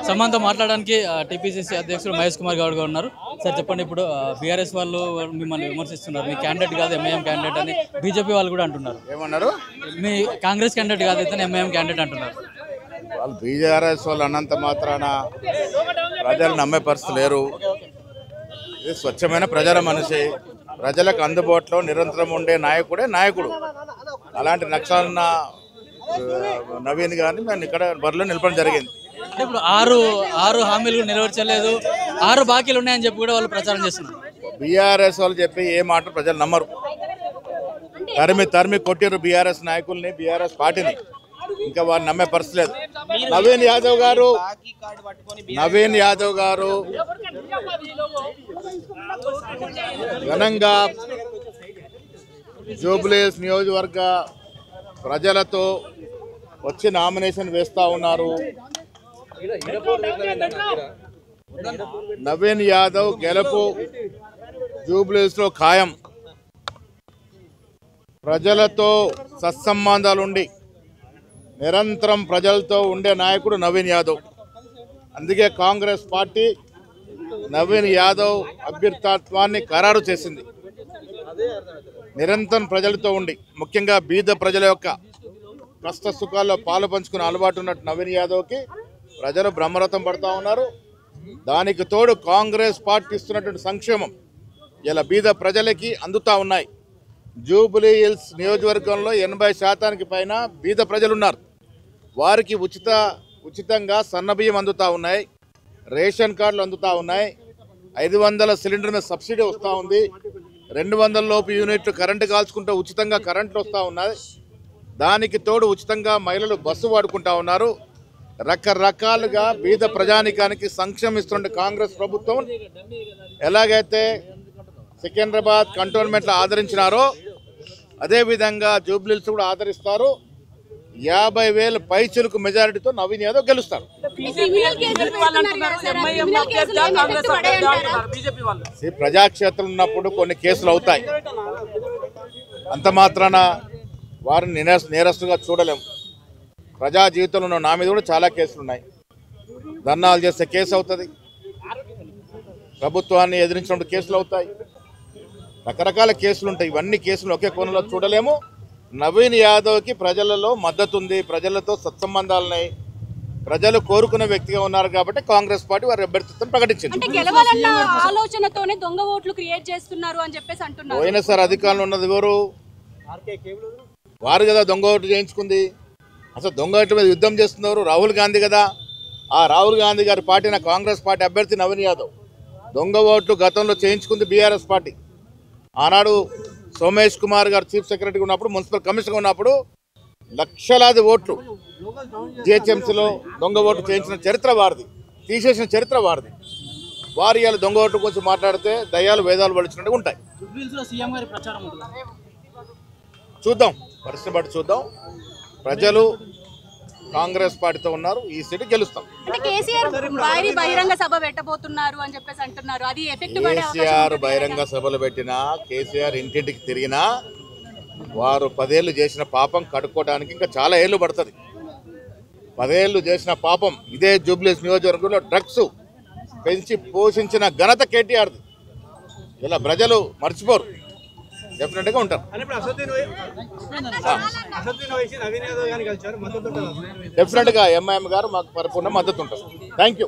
సమాన్తో మాట్లాడడానికి టీపీసీసీ అధ్యక్షుడు మహేష్ కుమార్ గౌడ్ గారు ఉన్నారు. సార్ చెప్పండి, ఇప్పుడు బీఆర్ఎస్ వాళ్ళు మిమ్మల్ని విమర్శిస్తున్నారు, మీ క్యాండిడేట్ కాదు ఎంఐఎం క్యాండిడేట్ అని బీజేపీ వాళ్ళు కూడా అంటున్నారు. ఏమన్నారు? మీ కాంగ్రెస్ క్యాండిడేట్ కాదు అయితే ఎంఐఎం క్యాండిడేట్ అంటున్నారు. వాళ్ళు బీఆర్ఎస్ వాళ్ళు అన్నంత మాత్రాన ప్రజలు నమ్మే పరిస్థితి లేరు. ఇది స్వచ్ఛమైన ప్రజల మనిషి, ప్రజలకు అందుబాటులో నిరంతరం ఉండే నాయకుడే నాయకుడు. అలాంటి నక్షాలన్న నవీన్ గారిని మేము ఇక్కడ బరిలో నిలపడం జరిగింది. ఇప్పుడు ఆరు హామీలు నెరవేర్చలేదు, 6 బాకీలు ఉన్నాయని చెప్పి కూడా వాళ్ళు ప్రచారం చేస్తున్నారు. బీఆర్ఎస్ వాళ్ళు చెప్పి ఏ మాట ప్రజలు నమ్మరు. తరిమి కొట్టిరు బీఆర్ఎస్ నాయకుల్ని, బీఆర్ఎస్ పార్టీని. ఇంకా వారిని నమ్మే పరిస్థితి లేదు. నవీన్ యాదవ్ గారు ఘనంగా జూబ్లీహిల్స్ నియోజకవర్గ ప్రజలతో వచ్చి నామినేషన్ వేస్తా ఉన్నారు. నవీన్ యాదవ్ గెలుపు జూబ్లీహిల్స్ లో ఖాయం. ప్రజలతో సత్సంబంధాలుండి నిరంతరం ప్రజలతో ఉండే నాయకుడు నవీన్ యాదవ్. అందుకే కాంగ్రెస్ పార్టీ నవీన్ యాదవ్ అభ్యర్థిత్వాన్ని ఖరారు చేసింది. నిరంతరం ప్రజలతో ఉండి, ముఖ్యంగా బీద ప్రజల యొక్క కష్ట సుఖాల్లో పాలు పంచుకునే అలవాటు ఉన్నట్టు నవీన్ యాదవ్కి ప్రజలు బ్రహ్మరథం పడతా ఉన్నారు. దానికి తోడు కాంగ్రెస్ పార్టీ ఇస్తున్నటువంటి సంక్షేమం ఇలా బీద ప్రజలకి అందుతూ ఉన్నాయి. జూబ్లీహిల్స్ నియోజకవర్గంలో 80% పైన బీద ప్రజలు ఉన్నారు. వారికి ఉచితంగా సన్నబియ్యం అందుతూ ఉన్నాయి, రేషన్ కార్డులు అందుతూ ఉన్నాయి, 500 సిలిండర్ మీద సబ్సిడీ వస్తూ ఉంది, 200 లోపు యూనిట్లు కరెంటు కాల్చుకుంటూ ఉచితంగా కరెంట్లు వస్తూ ఉన్నాయి. దానికి తోడు ఉచితంగా మహిళలు బస్సు వాడుకుంటా ఉన్నారు. రకరకాలుగా బీద ప్రజానికానికి సంక్షేమిస్తున్న కాంగ్రెస్ ప్రభుత్వం ఎలాగైతే సికింద్రాబాద్ కంటోన్మెంట్లో ఆదరించినారో అదేవిధంగా జూబ్లీహిల్స్ కూడా ఆదరిస్తారు. 50,000 పైచులకు మెజారిటీతో నవీన్ యాదవ్ గెలుస్తారు. ప్రజాక్షేత్రం ఉన్నప్పుడు కొన్ని కేసులు అవుతాయి. అంత మాత్రాన వారిని నేరస్తుగా చూడలేము. ప్రజా జీవితంలో నా మీద కూడా చాలా కేసులు ఉన్నాయి. ధర్నాలు చేస్తే కేసు అవుతుంది, ప్రభుత్వాన్ని ఎదిరించినప్పుడు కేసులు అవుతాయి, రకరకాల కేసులు ఉంటాయి. ఇవన్నీ కేసులు ఒకే కోణంలో చూడలేము. నవీన్ యాదవ్కి ప్రజలలో మద్దతు ఉంది, ప్రజలతో సత్సంబంధాలున్నాయి, ప్రజలు కోరుకునే వ్యక్తిగా ఉన్నారు కాబట్టి కాంగ్రెస్ పార్టీ వారి అభ్యర్థిత్వం ప్రకటించింది. పోయినసారి అధికారంలో ఉన్నది ఎవరు? వారు కదా దొంగ ఓట్లు చేయించుకుంది. అసలు దొంగ ఓట్ల మీద యుద్ధం చేస్తున్నారు రాహుల్ గాంధీ కదా. ఆ రాహుల్ గాంధీ గారి పార్టీ కాంగ్రెస్ పార్టీ అభ్యర్థి నవీన్ యాదవ్. దొంగ ఓట్లు గతంలో చేయించుకుంది బీఆర్ఎస్ పార్టీ. ఆనాడు సోమేష్ కుమార్ గారు చీఫ్ సెక్రటరీ ఉన్నప్పుడు, మున్సిపల్ కమిషనర్ ఉన్నప్పుడు లక్షలాది ఓట్లు జిహెచ్ఎంసీలో దొంగ ఓట్లు చేయించిన చరిత్ర వారిది, తీసేసిన చరిత్ర వారిది. వారు ఇవాళ దొంగ ఓట్లు గురించి మాట్లాడితే దయ్యాలు వేదాలు పడిచినట్టుగా ఉంటాయి. చూద్దాం, పరిస్థితి బట్టి చూద్దాం. ప్రజలు కాంగ్రెస్ పార్టీతో ఉన్నారు, ఈ సీటు గెలుస్తాం. కేసీఆర్ బహిరంగ సభలు పెట్టినా, కేసీఆర్ ఇంటింటికి తిరిగినా వారు 10 ఏళ్ళు చేసిన పాపం కడుక్కోవడానికి ఇంకా చాలా ఏళ్ళు పడుతుంది. 10 ఏళ్ళు చేసిన పాపం ఇదే జూబ్లీహిల్స్ నియోజకవర్గంలో డ్రగ్స్ పెంచి పోషించిన ఘనత కేటీఆర్ది. ఇలా ప్రజలు మర్చిపోరు, డెఫినెట్గా ఉంటారు. డెఫినెట్గా ఎంఐఎం గారు మాకు పరిపూర్ణ మద్దతు ఉంటారు. Thank you.